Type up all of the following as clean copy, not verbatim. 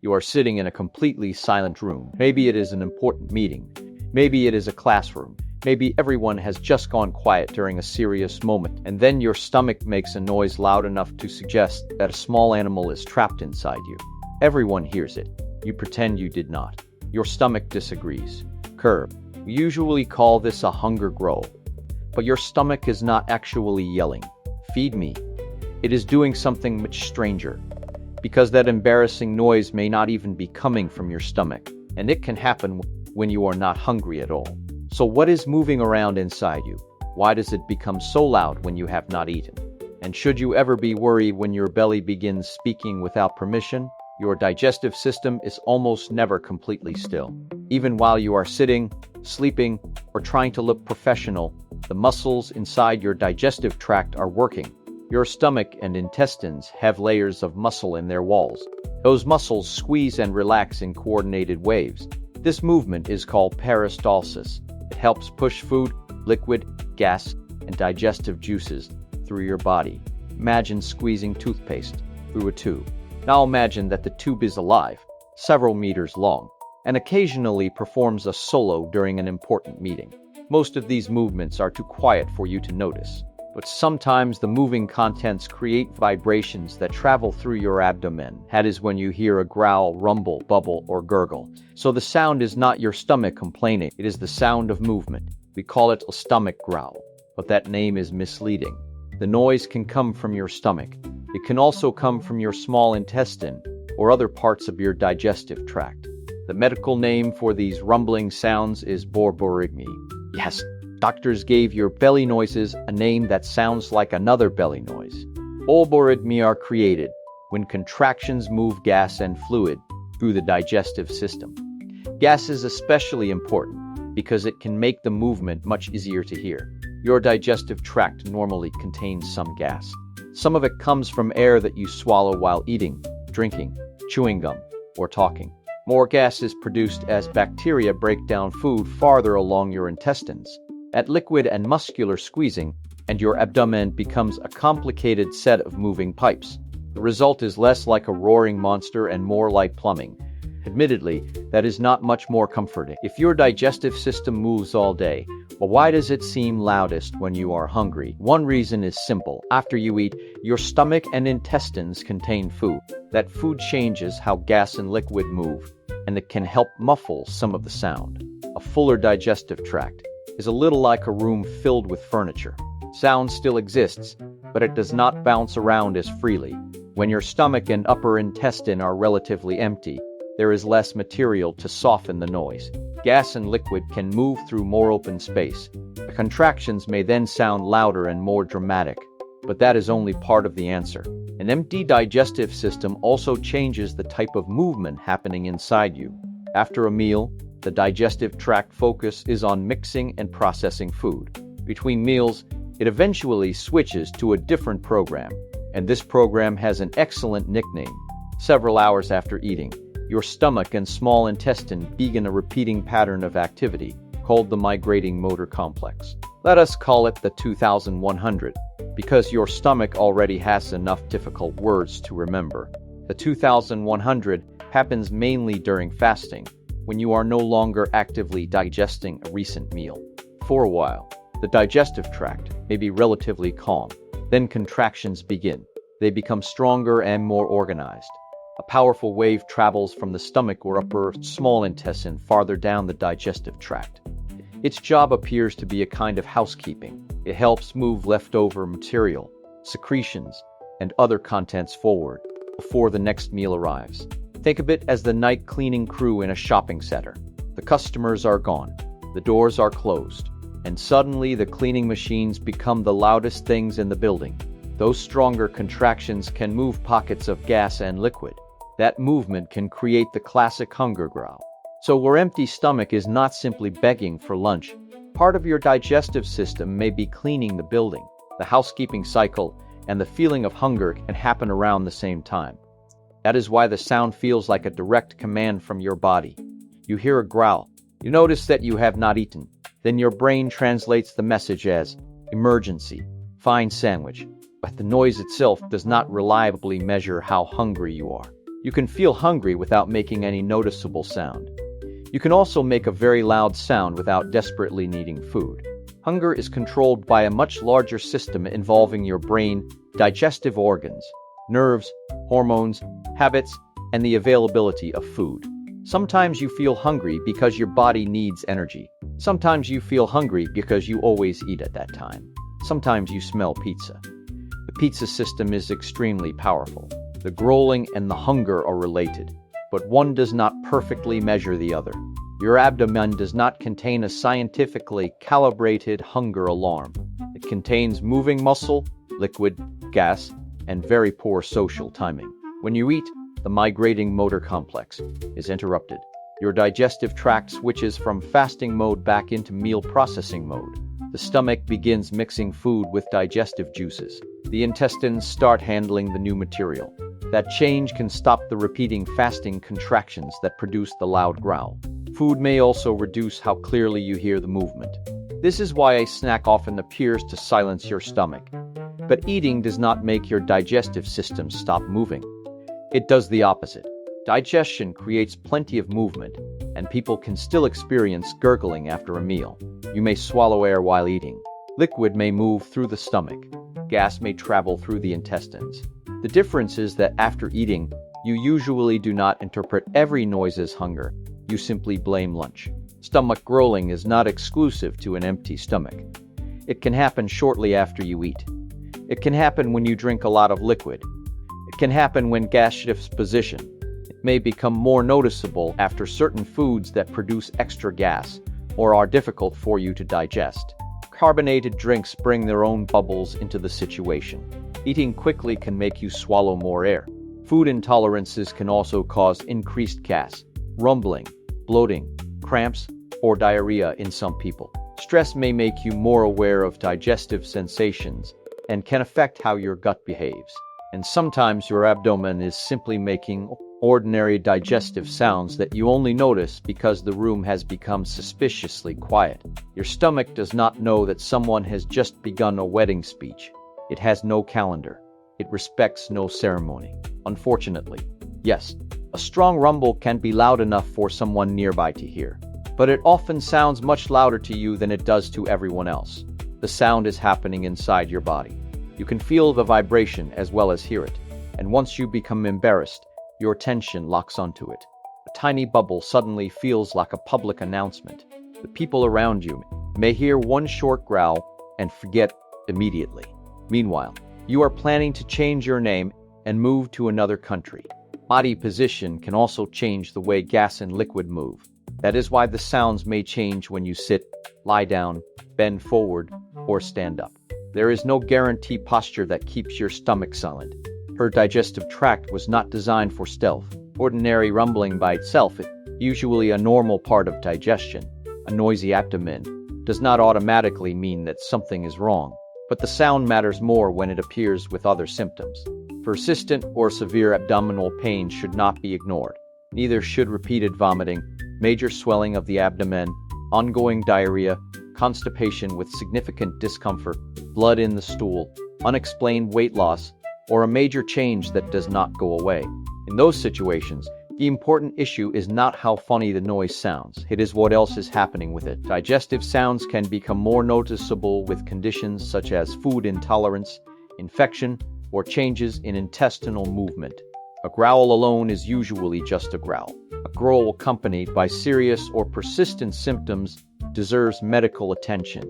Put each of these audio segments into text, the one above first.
You are sitting in a completely silent room. Maybe it is an important meeting. Maybe it is a classroom. Maybe everyone has just gone quiet during a serious moment, and then your stomach makes a noise loud enough to suggest that a small animal is trapped inside you. Everyone hears it. You pretend you did not. Your stomach disagrees. Curb. We usually call this a hunger growl. But your stomach is not actually yelling, "Feed me." It is doing something much stranger. Because that embarrassing noise may not even be coming from your stomach, and it can happen when you are not hungry at all. So what is moving around inside you? Why does it become so loud when you have not eaten? And should you ever be worried when your belly begins speaking without permission? Your digestive system is almost never completely still. Even while you are sitting, sleeping, or trying to look professional, the muscles inside your digestive tract are working. Your stomach and intestines have layers of muscle in their walls. Those muscles squeeze and relax in coordinated waves. This movement is called peristalsis. It helps push food, liquid, gas, and digestive juices through your body. Imagine squeezing toothpaste through a tube. Now imagine that the tube is alive, several meters long, and occasionally performs a solo during an important meeting. Most of these movements are too quiet for you to notice, but sometimes the moving contents create vibrations that travel through your abdomen. That is when you hear a growl, rumble, bubble, or gurgle. So the sound is not your stomach complaining, it is the sound of movement. We call it a stomach growl, but that name is misleading. The noise can come from your stomach. It can also come from your small intestine or other parts of your digestive tract. The medical name for these rumbling sounds is borborygmi. Yes, doctors gave your belly noises a name that sounds like another belly noise. Borborygmi are created when contractions move gas and fluid through the digestive system. Gas is especially important because it can make the movement much easier to hear. Your digestive tract normally contains some gas. Some of it comes from air that you swallow while eating, drinking, chewing gum, or talking. More gas is produced as bacteria break down food farther along your intestines. At liquid and muscular squeezing, and your abdomen becomes a complicated set of moving pipes. The result is less like a roaring monster and more like plumbing. Admittedly, that is not much more comforting. If your digestive system moves all day, well, why does it seem loudest when you are hungry? One reason is simple. After you eat, your stomach and intestines contain food. That food changes how gas and liquid move, and it can help muffle some of the sound. A fuller digestive tract is a little like a room filled with furniture. Sound still exists, but it does not bounce around as freely. When your stomach and upper intestine are relatively empty, there is less material to soften the noise. Gas and liquid can move through more open space. The contractions may then sound louder and more dramatic, but that is only part of the answer. An empty digestive system also changes the type of movement happening inside you. After a meal, the digestive tract focus is on mixing and processing food. Between meals, it eventually switches to a different program, and this program has an excellent nickname. Several hours after eating, your stomach and small intestine begin a repeating pattern of activity called the migrating motor complex. Let us call it the 2100, because your stomach already has enough difficult words to remember. The 2100 happens mainly during fasting, when you are no longer actively digesting a recent meal. For a while, the digestive tract may be relatively calm. Then contractions begin. They become stronger and more organized. A powerful wave travels from the stomach or upper small intestine farther down the digestive tract. Its job appears to be a kind of housekeeping. It helps move leftover material, secretions, and other contents forward before the next meal arrives. Think of it as the night cleaning crew in a shopping center. The customers are gone, the doors are closed, and suddenly the cleaning machines become the loudest things in the building. Those stronger contractions can move pockets of gas and liquid. That movement can create the classic hunger growl. So your empty stomach is not simply begging for lunch. Part of your digestive system may be cleaning the building. The housekeeping cycle and the feeling of hunger can happen around the same time. That is why the sound feels like a direct command from your body. You hear a growl. You notice that you have not eaten. Then your brain translates the message as emergency, fine sandwich. But the noise itself does not reliably measure how hungry you are. You can feel hungry without making any noticeable sound. You can also make a very loud sound without desperately needing food. Hunger is controlled by a much larger system involving your brain, digestive organs, nerves, hormones, habits, and the availability of food. Sometimes you feel hungry because your body needs energy. Sometimes you feel hungry because you always eat at that time. Sometimes you smell pizza. The pizza system is extremely powerful. The growling and the hunger are related, but one does not perfectly measure the other. Your abdomen does not contain a scientifically calibrated hunger alarm. It contains moving muscle, liquid, gas, and very poor social timing. When you eat, the migrating motor complex is interrupted. Your digestive tract switches from fasting mode back into meal processing mode. The stomach begins mixing food with digestive juices. The intestines start handling the new material. That change can stop the repeating fasting contractions that produce the loud growl. Food may also reduce how clearly you hear the movement. This is why a snack often appears to silence your stomach. But eating does not make your digestive system stop moving. It does the opposite. Digestion creates plenty of movement, and people can still experience gurgling after a meal. You may swallow air while eating. Liquid may move through the stomach. Gas may travel through the intestines. The difference is that after eating, you usually do not interpret every noise as hunger. You simply blame lunch. Stomach growling is not exclusive to an empty stomach. It can happen shortly after you eat. It can happen when you drink a lot of liquid. It can happen when gas shifts position. It may become more noticeable after certain foods that produce extra gas or are difficult for you to digest. Carbonated drinks bring their own bubbles into the situation. Eating quickly can make you swallow more air. Food intolerances can also cause increased gas, rumbling, bloating, cramps, or diarrhea in some people. Stress may make you more aware of digestive sensations and can affect how your gut behaves. And sometimes your abdomen is simply making ordinary digestive sounds that you only notice because the room has become suspiciously quiet. Your stomach does not know that someone has just begun a wedding speech. It has no calendar. It respects no ceremony. Unfortunately, yes, a strong rumble can be loud enough for someone nearby to hear, but it often sounds much louder to you than it does to everyone else. The sound is happening inside your body. You can feel the vibration as well as hear it, and once you become embarrassed, your attention locks onto it. A tiny bubble suddenly feels like a public announcement. The people around you may hear one short growl and forget immediately. Meanwhile, you are planning to change your name and move to another country. Body position can also change the way gas and liquid move. That is why the sounds may change when you sit, lie down, bend forward, or stand up. There is no guarantee posture that keeps your stomach silent. Her digestive tract was not designed for stealth. Ordinary rumbling by itself is usually a normal part of digestion. A noisy abdomen does not automatically mean that something is wrong, but the sound matters more when it appears with other symptoms. Persistent or severe abdominal pain should not be ignored. Neither should repeated vomiting, major swelling of the abdomen, ongoing diarrhea, constipation with significant discomfort, blood in the stool, unexplained weight loss, or a major change that does not go away. In those situations, the important issue is not how funny the noise sounds, it is what else is happening with it. Digestive sounds can become more noticeable with conditions such as food intolerance, infection, or changes in intestinal movement. A growl alone is usually just a growl. A growl accompanied by serious or persistent symptoms deserves medical attention.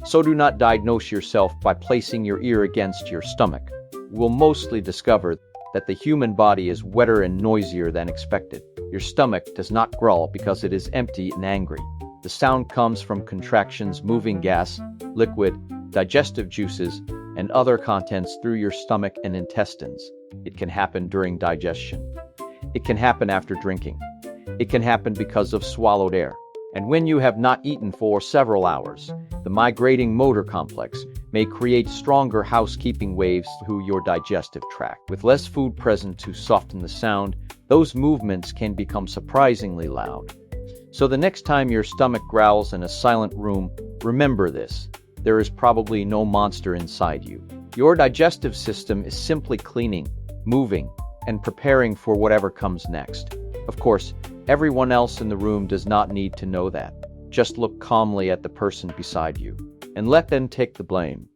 So do not diagnose yourself by placing your ear against your stomach. You will mostly discover that the human body is wetter and noisier than expected. Your stomach does not growl because it is empty and angry. The sound comes from contractions moving gas, liquid, digestive juices, and other contents through your stomach and intestines. It can happen during digestion. It can happen after drinking. It can happen because of swallowed air. And when you have not eaten for several hours, the migrating motor complex may create stronger housekeeping waves through your digestive tract. With less food present to soften the sound, those movements can become surprisingly loud. So the next time your stomach growls in a silent room, remember this: there is probably no monster inside you. Your digestive system is simply cleaning, moving, and preparing for whatever comes next. Of course, everyone else in the room does not need to know that. Just look calmly at the person beside you and let them take the blame.